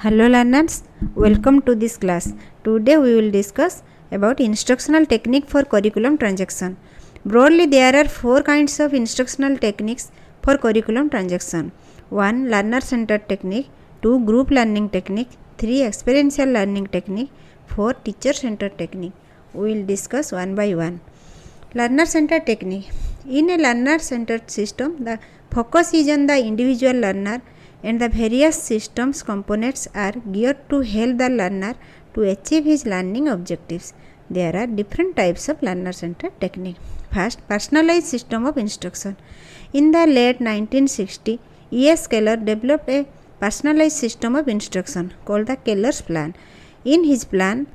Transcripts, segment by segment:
Hello learners, welcome to this class. Today we will discuss about instructional technique for curriculum transaction. Broadly there are four kinds of instructional techniques for curriculum transaction. 1. Learner centered technique, 2. Group learning technique, 3. Experiential learning technique, 4. Teacher centered technique. We will discuss one by one. Learner centered technique. In a learner centered system, the focus is on the individual learner and the various systems components are geared to help the learner to achieve his learning objectives. There are different types of learner centered technique. First, personalized system of instruction. In the late 1960s, E.S. Keller developed a personalized system of instruction called the Keller's plan. In his plan,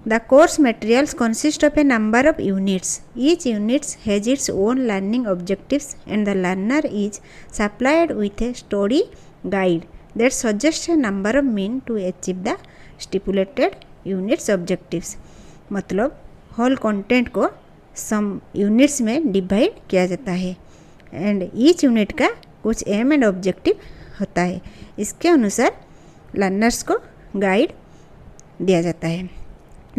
the course materials consist of a number of units. Each unit has its own learning objectives and the learner is supplied with a study guide that suggests a number of means to achieve the stipulated units objectives. मतलब whole content को सम units में divide किया जाता है and each unit का कुछ M and objective होता है. इसके अनुसार लर्नर्स को गाइड दिया जाता है.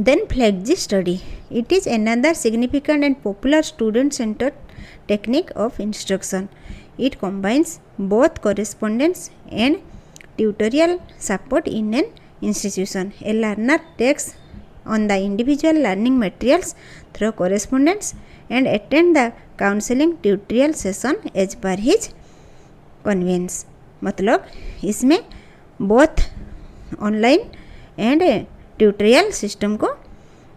Then flexi study. It is another significant and popular student-centered technique of instruction. It combines both correspondence and tutorial support in an institution. A learner takes on the individual learning materials through correspondence and attend the counseling tutorial session as per his convenience. मतलब इसमें both online and tutorial system को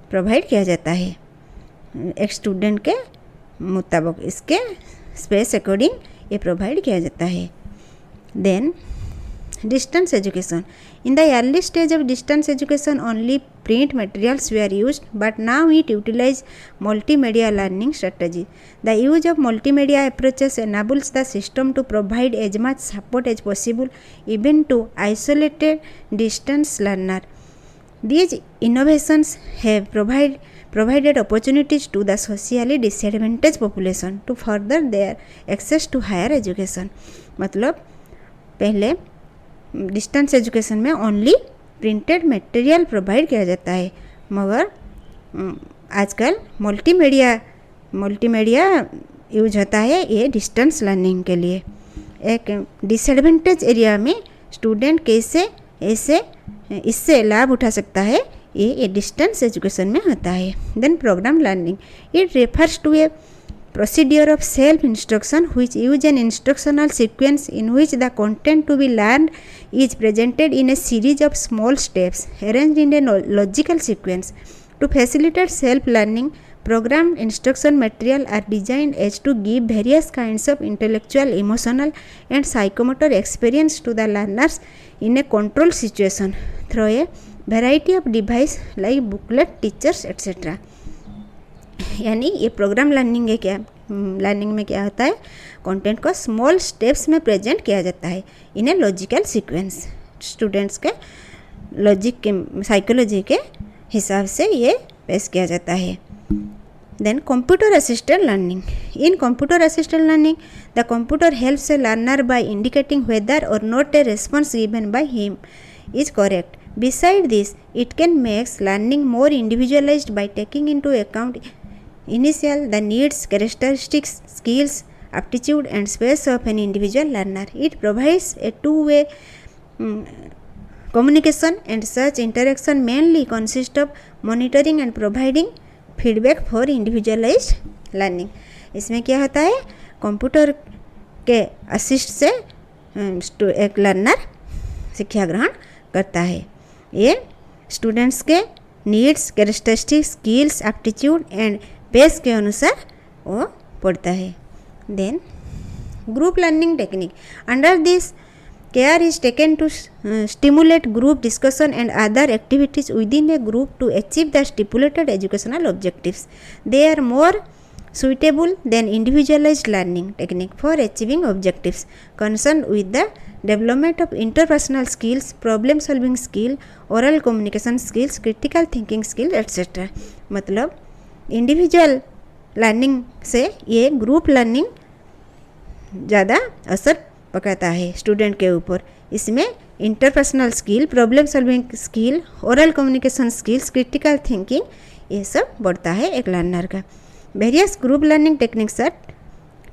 provide किया जाता है एक student के मुताबिक इसके स्पेस अकॉर्डिंग ये प्रोवाइड किया जाता है. Then distance education. In the early stage of distance education only print materials were are used but now it utilize multimedia learning strategy. The use of multimedia approaches enables the system to provide as much support as possible even to isolated distance learner. These innovations have provided opportunities to the socially disadvantaged population to further their access to higher education. मतलब पहले distance education में only printed material provide किया जाता है मगर आजकल multimedia use होता है ये डिस्टेंस लर्निंग के लिए. एक डिसएडवांटेज एरिया में स्टूडेंट कैसे ऐसे इससे लाभ उठा सकता है ये डिस्टेंस एजुकेशन में होता है. Then programme learning. It refers to a procedure of self instruction which use an instructional sequence in which the content to be learned is presented in a series of small steps arranged in a logical sequence. To facilitate self learning, program instruction material are designed as to give various kinds of intellectual, emotional and psychomotor experience to the learners in a controlled situation through a variety of device like booklet, teachers etc. यानी ये programme learning है क्या learning में क्या होता है content को small steps में प्रेजेंट किया जाता है इन ए लॉजिकल सीक्वेंस. स्टूडेंट्स के लॉजिक के साइकोलॉजी के हिसाब से ये पेश किया जाता है. Then computer assisted learning. In computer assisted learning, the computer helps a learner by indicating whether or not a response given by him is correct. Besides this, it can make learning more individualized by taking into account the needs, characteristics, skills, aptitude and space of an individual learner. It provides a two-way communication and such interaction mainly consists of monitoring and providing feedback for individualised learning. इसमें क्या होता है computer के assist से एक learner शिक्षा ग्रहण करता है. ये स्टूडेंट्स के needs, characteristics, skills, aptitude and pace के अनुसार वो पढ़ता है. Then group learning technique. Under this care is taken to stimulate group discussion and other activities within a group to achieve the stipulated educational objectives. They are more suitable than individualized learning technique for achieving objectives concerned with the development of interpersonal skills, problem solving skill, oral communication skills, critical thinking skill etc. मतलब individual learning से ये group learning ज़्यादा असर पकड़ता है student के ऊपर. इसमें interpersonal skill, problem solving skill, oral communication skills, critical thinking, ये सब बढ़ता है एक लर्नर का। Various group learning techniques are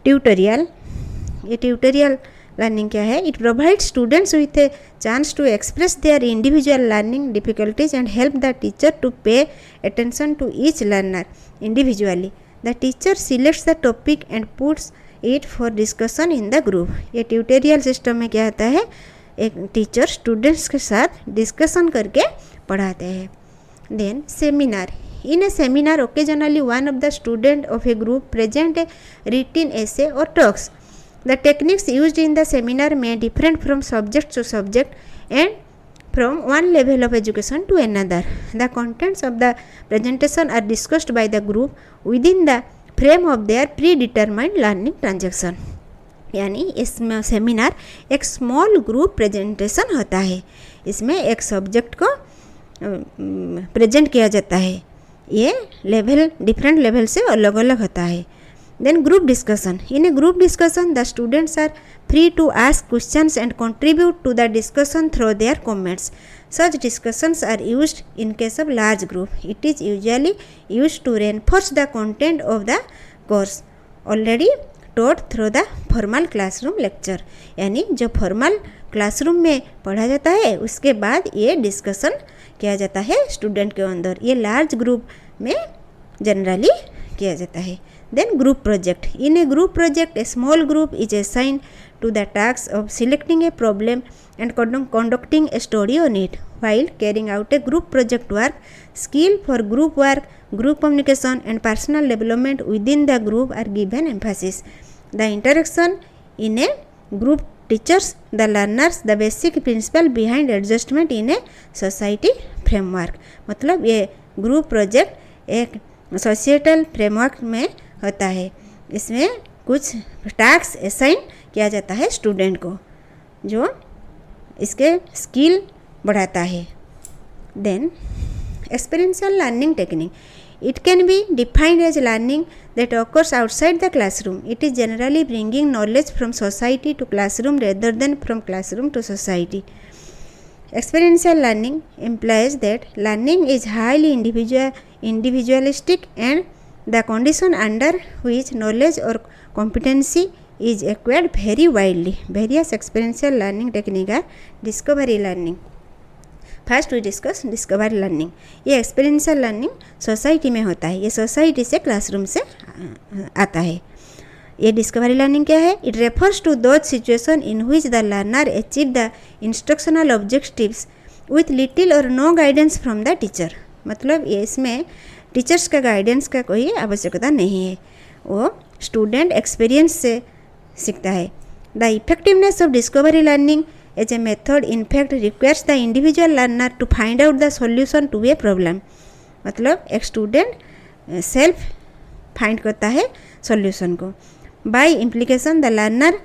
tutorial. ये ट्यूटोरियल लर्निंग क्या है? It provide students with a chance to express their individual learning difficulties and help the teacher to pay attention to each learner individually. The teacher selects the topic and puts it for discussion in the group. ये tutorial system में क्या होता है? एक teacher students के साथ discussion करके पढ़ाते हैं। Then seminar. In a seminar occasionally one of the student of a group present a written essay or talks. The techniques used in the seminar may differ from subject to subject and from one level of education to another. The contents of the presentation are discussed by the group within the frame of their predetermined learning transaction. यानी इसमें seminar एक small group presentation होता है। इसमें एक subject को present किया जाता है। ये लेवल डिफरेंट लेवल से अलग अलग होता है। Then group discussion. In a group discussion the students are free to ask questions and contribute to the discussion through their comments. Such discussions are used in case of large group. It is usually used to reinforce the content of the course already taught through the formal classroom lecture. यानी जो formal classroom में पढ़ा जाता है उसके बाद ये discussion किया जाता है स्टूडेंट के अंदर। ये लार्ज ग्रुप में जनरली किया जाता है। Then group project. In a group project a small group is assigned to the task of selecting a problem and conducting a study on it. While carrying out a group project work, skill for group work, group communication and personal development within the group are given emphasis. The interaction in a group teaches the learners the basic principle behind adjustment in a society framework. मतलब ये group project एक societal framework में होता है। इसमें कुछ task assign किया जाता है स्टूडेंट को जो इसके स्किल बढ़ाता है। Then experiential learning technique. It can be defined as learning that occurs outside the classroom. It is generally bringing knowledge from society to classroom rather than from classroom to society. Experiential learning implies that learning is highly individualistic and the condition under which knowledge or competency is acquired vary widely. Various experiential learning techniques are discovery learning. First we discuss discovery learning. ये experiential learning society में होता है। ये society से classroom से आता है। ये डिस्कवरी लर्निंग क्या है? It refers to those situation in which the learner achieve the instructional objectives with little और no guidance from the teacher. मतलब ये इसमें टीचर्स का गाइडेंस का कोई आवश्यकता नहीं है, वो स्टूडेंट एक्सपीरियंस से सीखता है। The effectiveness of discovery learning as a method in fact requires the individual learner to find out the solution to a problem. मतलब एक स्टूडेंट सेल्फ फाइंड करता है सॉल्यूशन को। By implication the learner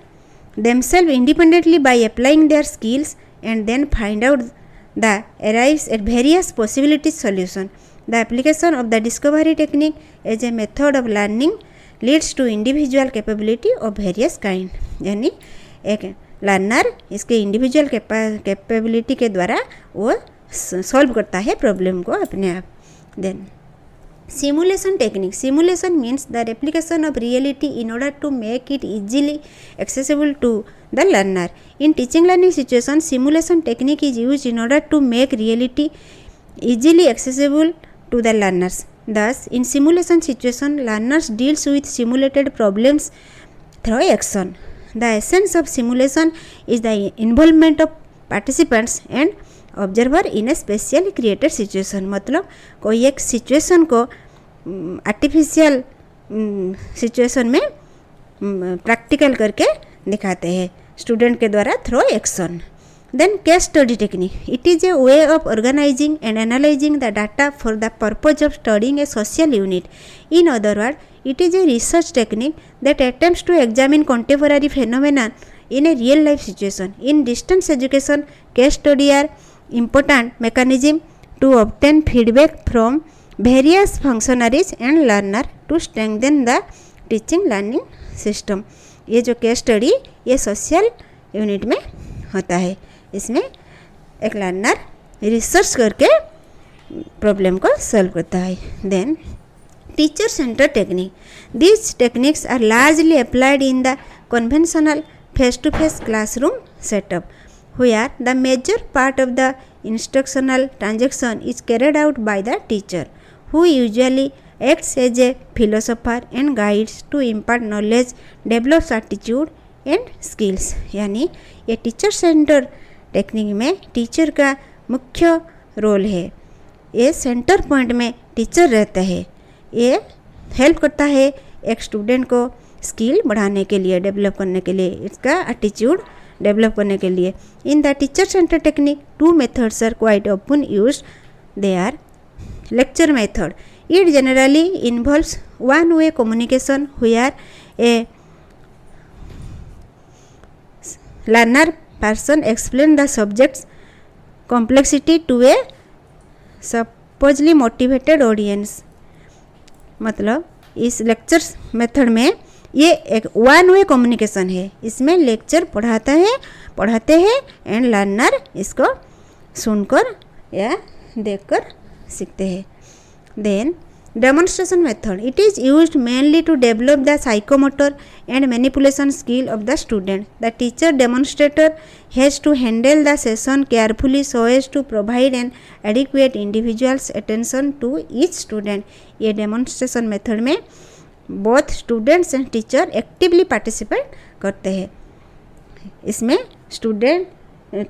themselves independently by applying their skills and then find out the arrives at various possibilities solution. The application of the discovery technique as a method of learning leads to individual capability of various kind. यानी एक learner इसके individual capability के द्वारा वो solve करता है problem को अपने आप। Then simulation technique. Simulation means the replication of reality in order to make it easily accessible to the learner. In teaching learning situation simulation technique is use in order to make reality easily accessible to the learners. Thus, in simulation situation, learners deals with simulated problems through action. The essence of simulation is the involvement of participants and observer in a specially created situation. मतलब कोई एक situation को artificial situation में practical करके दिखाते हैं student के द्वारा through action. Then case study technique. It is a way of organizing and analyzing the data for the purpose of studying a social unit. In other words, it is a research technique that attempts to examine contemporary phenomena in a real life situation. In distance education, case study are important mechanism to obtain feedback from various functionaries and learner to strengthen the teaching learning system. ये जो case study ये social unit में होता है, इसमें एक learner research करके problem को सॉल्व करता है. Then teacher centre technique. These techniques are largely applied in the conventional face-to-face classroom setup, where the major part of the instructional transaction is carried out by the teacher, who usually acts as a philosopher and guides to impart knowledge, develops attitude and skills. यानी ये teacher centre technique में teacher का मुख्य role है. ये centre point में teacher रहता है. ये हेल्प करता है एक स्टूडेंट को स्किल बढ़ाने के लिए, डेवलप करने के लिए, इसका एटीट्यूड डेवलप करने के लिए. In the teacher centre technique 2 methods are quite often used. They are lecture method. It generally involves one-way communication where a learner person explains the subject's complexity to a supposedly motivated audience. मतलब इस lecture method में ये एक one way communication है. इसमें lecture पढ़ाते हैं and learner इसको सुनकर या देखकर सीखते हैं. Then demonstration method. It is used mainly to develop the psychomotor and manipulation skill of the student. The teacher demonstrator has to handle the session carefully so as to provide an adequate individuals attention to each student. ये demonstration method में both students and teacher actively participate करते हैं. इसमें student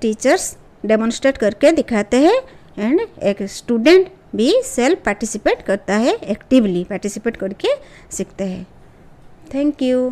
teachers demonstrate करके दिखाते हैं and एक student भी सेल्फ पार्टिसिपेट करता है, एक्टिवली पार्टिसिपेट करके सीखते हैं. Thank you.